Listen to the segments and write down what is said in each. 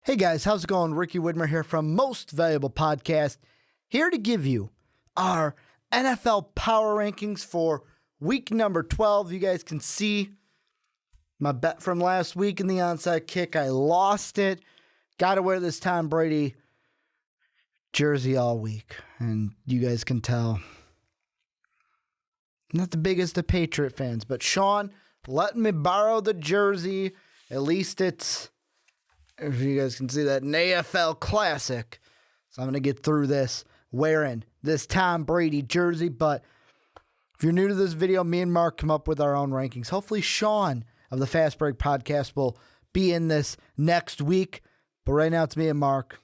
Hey guys, how's it going? Ricky Widmer here from Most Valuable Podcast, here to give you our NFL power rankings for week number 12. You guys can see my bet from last week in the onside kick. I lost it. Got to wear this Tom Brady jersey all week, and you guys can tell I'm not the biggest of Patriot fans, but Sean let me borrow the jersey. At least it's, if you guys can see that, an AFL classic. So I'm going to get through this wearing this Tom Brady jersey. But if you're new to this video, me and Mark come up with our own rankings. Hopefully Sean of the Fast Break Podcast will be in this next week. But right now it's me and Mark.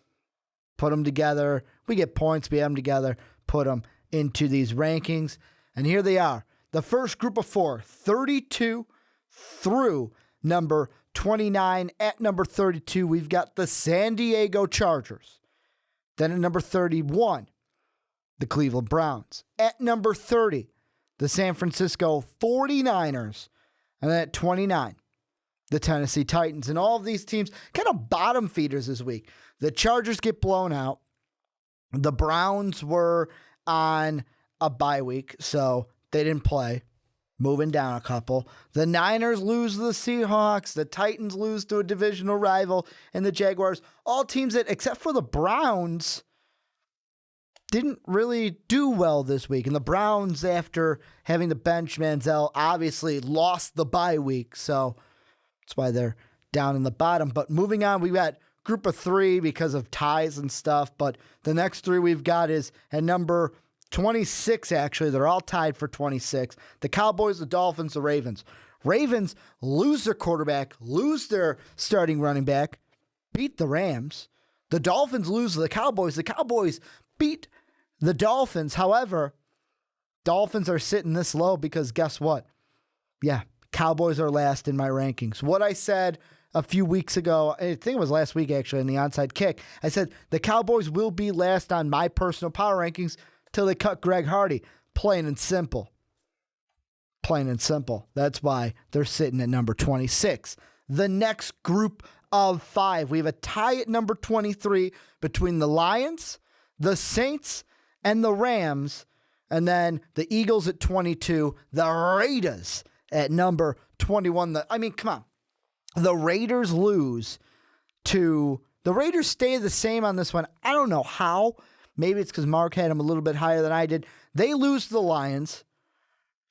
Put them together. We get points. We have them together. Put them into these rankings. And here they are. The first group of four, 32 through number 29. At number 32, we've got the San Diego Chargers. Then at number 31, the Cleveland Browns. At number 30, the San Francisco 49ers. And then at 29, the Tennessee Titans. And all of these teams kind of bottom feeders this week. The Chargers get blown out. The Browns were on a bye week, so they didn't play. Moving down a couple. The Niners lose to the Seahawks. The Titans lose to a divisional rival. And the Jaguars, all teams that, except for the Browns, didn't really do well this week. And the Browns, after having the bench Manziel, obviously lost the bye week. So that's why they're down in the bottom. But moving on, we've got group of three because of ties and stuff. But the next three we've got is at number 26, actually. They're all tied for 26. The Cowboys, the Dolphins, the Ravens. Ravens lose their quarterback, lose their starting running back, beat the Rams. The Dolphins lose to the Cowboys. The Cowboys beat the Dolphins. However, Dolphins are sitting this low because guess what? Yeah, Cowboys are last in my rankings. What I said a few weeks ago, I think it was last week actually, in the onside kick, I said the Cowboys will be last on my personal power rankings till they cut Greg Hardy. Plain and simple. Plain and simple. That's why they're sitting at number 26. The next group of five, we have a tie at number 23 between the Lions, the Saints, and the Rams. And then the Eagles at 22, the Raiders at number 21. Come on. The Raiders lose to, the Raiders stay the same on this one. I don't know how. Maybe it's because Mark had them a little bit higher than I did. They lose to the Lions.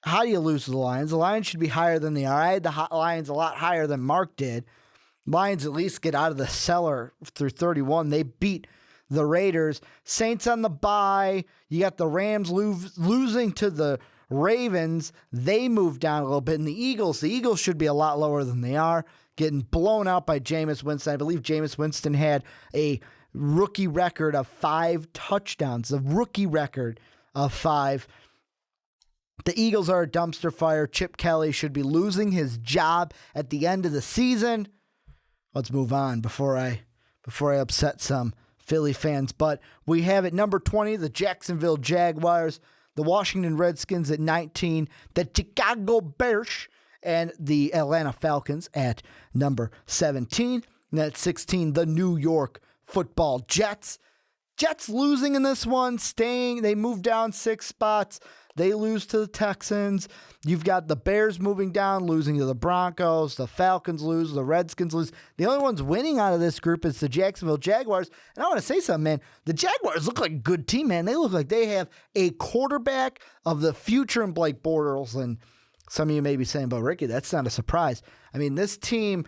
How do you lose to the Lions? The Lions should be higher than they are. I had the Lions a lot higher than Mark did. Lions at least get out of the cellar through 31. They beat the Raiders. Saints on the bye. You got the Rams losing to the Ravens. They moved down a little bit. And the Eagles should be a lot lower than they are. Getting blown out by Jameis Winston. I believe Jameis Winston had a rookie record of 5 touchdowns. A rookie record of 5. The Eagles are a dumpster fire. Chip Kelly should be losing his job at the end of the season. Let's move on before I upset some Philly fans. But we have at number 20, the Jacksonville Jaguars, the Washington Redskins at 19, the Chicago Bears, and the Atlanta Falcons at number 17. And at 16, the New York Football Jets. Jets losing in this one, staying. They move down 6 spots. They lose to the Texans. You've got the Bears moving down, losing to the Broncos. The Falcons lose. The Redskins lose. The only ones winning out of this group is the Jacksonville Jaguars. And I want to say something, man. The Jaguars look like a good team, man. They look like they have a quarterback of the future in Blake Bortles. And some of you may be saying, but Ricky, that's not a surprise. I mean, this team,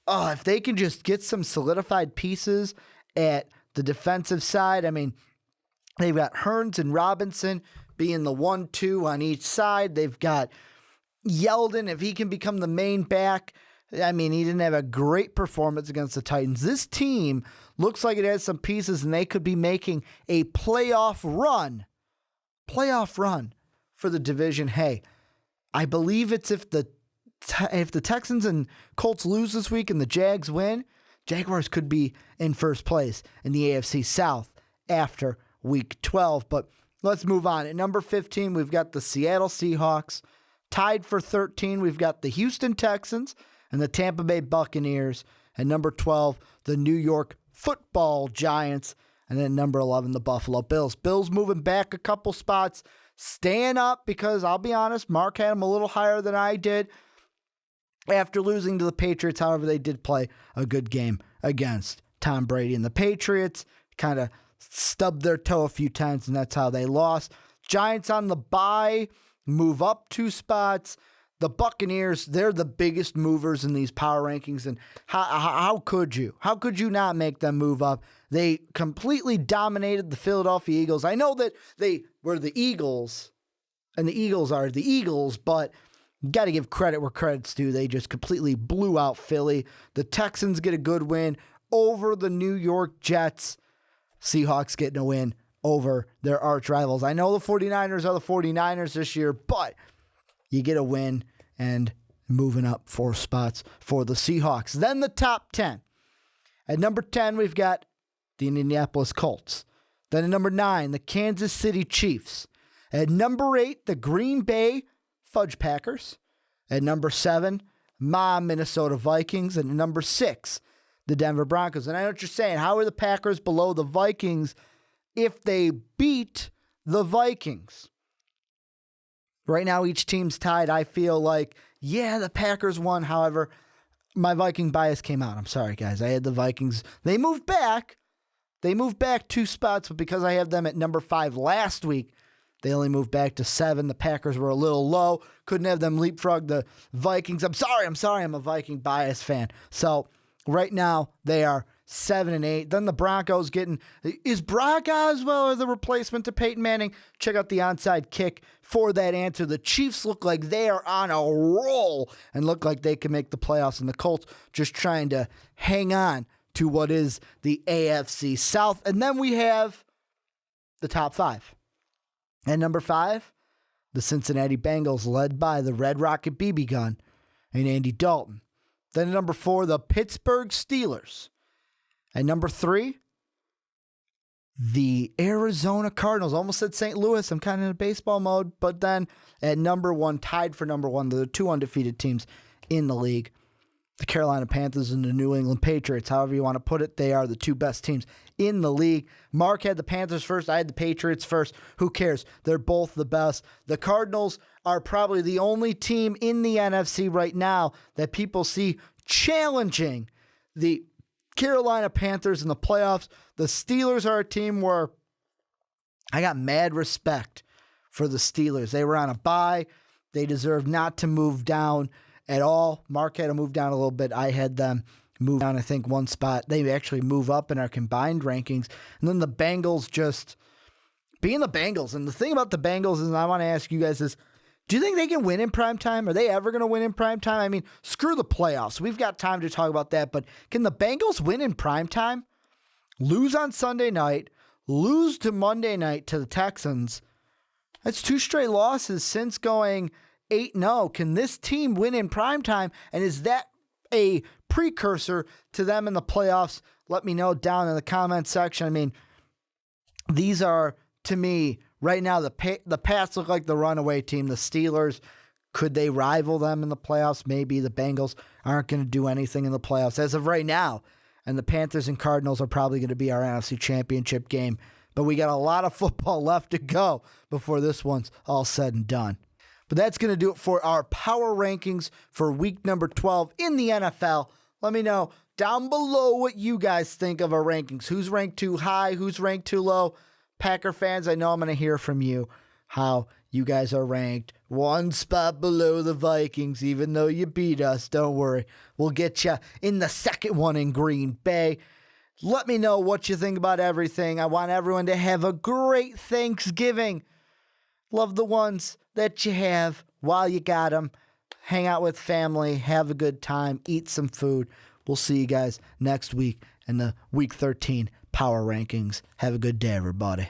if they can just get some solidified pieces at the defensive side, I mean, they've got Hearns and Robinson being the 1-2 on each side. They've got Yeldon, if he can become the main back. I mean, he didn't have a great performance against the Titans. This team looks like it has some pieces, and they could be making a playoff run for the division. Hey, I believe it's if the Texans and Colts lose this week and the Jags win, Jaguars could be in first place in the AFC South after week 12. But let's move on. At number 15, we've got the Seattle Seahawks. Tied for 13, we've got the Houston Texans and the Tampa Bay Buccaneers. At number 12, the New York Football Giants. And then number 11, the Buffalo Bills. Bills moving back a couple spots, staying up because I'll be honest, Mark had them a little higher than I did after losing to the Patriots. However, they did play a good game against Tom Brady and the Patriots. Kind of stubbed their toe a few times, and that's how they lost. Giants on the bye, move up 2 spots. The Buccaneers, they're the biggest movers in these power rankings, and how could you? How could you not make them move up? They completely dominated the Philadelphia Eagles. I know that they were the Eagles, and the Eagles are the Eagles, but you got to give credit where credit's due. They just completely blew out Philly. The Texans get a good win over the New York Jets. Seahawks getting a win over their arch rivals. I know the 49ers are the 49ers this year, but you get a win and moving up 4 spots for the Seahawks. Then the top 10. At number 10, we've got the Indianapolis Colts. Then at number 9, the Kansas City Chiefs. At number 8, the Green Bay Fudge Packers. At number 7, my Minnesota Vikings. And at number 6, the Denver Broncos. And I know what you're saying. How are the Packers below the Vikings if they beat the Vikings? Right now, each team's tied. I feel like, yeah, the Packers won. However, my Viking bias came out. I'm sorry, guys. I had the Vikings. They moved back. They moved back 2 spots, but because I have them at number 5 last week, they only moved back to 7. The Packers were a little low. Couldn't have them leapfrog the Vikings. I'm sorry. I'm a Viking bias fan. So right now, they are 7 and 8. Then the Broncos getting, is Brock Osweiler the replacement to Peyton Manning? Check out the onside kick for that answer. The Chiefs look like they are on a roll and look like they can make the playoffs, and the Colts just trying to hang on to what is the AFC South. And then we have the top 5. And number 5, the Cincinnati Bengals, led by the Red Rocket BB gun and Andy Dalton. Then at number 4, the Pittsburgh Steelers. At number 3, the Arizona Cardinals. Almost said St. Louis. I'm kind of in a baseball mode. But then at number 1, tied for number 1, the 2 undefeated teams in the league, the Carolina Panthers and the New England Patriots. However you want to put it, they are the 2 best teams in the league. Mark had the Panthers first. I had the Patriots first. Who cares? They're both the best. The Cardinals are probably the only team in the NFC right now that people see challenging the Carolina Panthers in the playoffs. The Steelers are a team where I got mad respect for the Steelers. They were on a bye. They deserve not to move down at all. Mark had to move down a little bit. I had them move down, I think, 1 spot. They actually move up in our combined rankings. And then the Bengals just being the Bengals. And the thing about the Bengals is, and I want to ask you guys is, do you think they can win in primetime? Are they ever going to win in primetime? I mean, screw the playoffs. We've got time to talk about that. But can the Bengals win in primetime? Lose on Sunday night, lose to Monday night to the Texans. That's 2 straight losses since going 8-0. Can this team win in primetime? And is that a precursor to them in the playoffs? Let me know down in the comment section. I mean, these are, to me, right now, the Pats look like the runaway team. The Steelers, could they rival them in the playoffs? Maybe. The Bengals aren't going to do anything in the playoffs as of right now. And the Panthers and Cardinals are probably going to be our NFC Championship game. But we got a lot of football left to go before this one's all said and done. But that's going to do it for our power rankings for week number 12 in the NFL. Let me know down below what you guys think of our rankings. Who's ranked too high? Who's ranked too low? Packer fans, I know I'm going to hear from you how you guys are ranked 1 spot below the Vikings, even though you beat us. Don't worry. We'll get you in the second one in Green Bay. Let me know what you think about everything. I want everyone to have a great Thanksgiving. Love the ones that you have while you got them. Hang out with family. Have a good time. Eat some food. We'll see you guys next week in the Week 13 Power Rankings. Have a good day, everybody.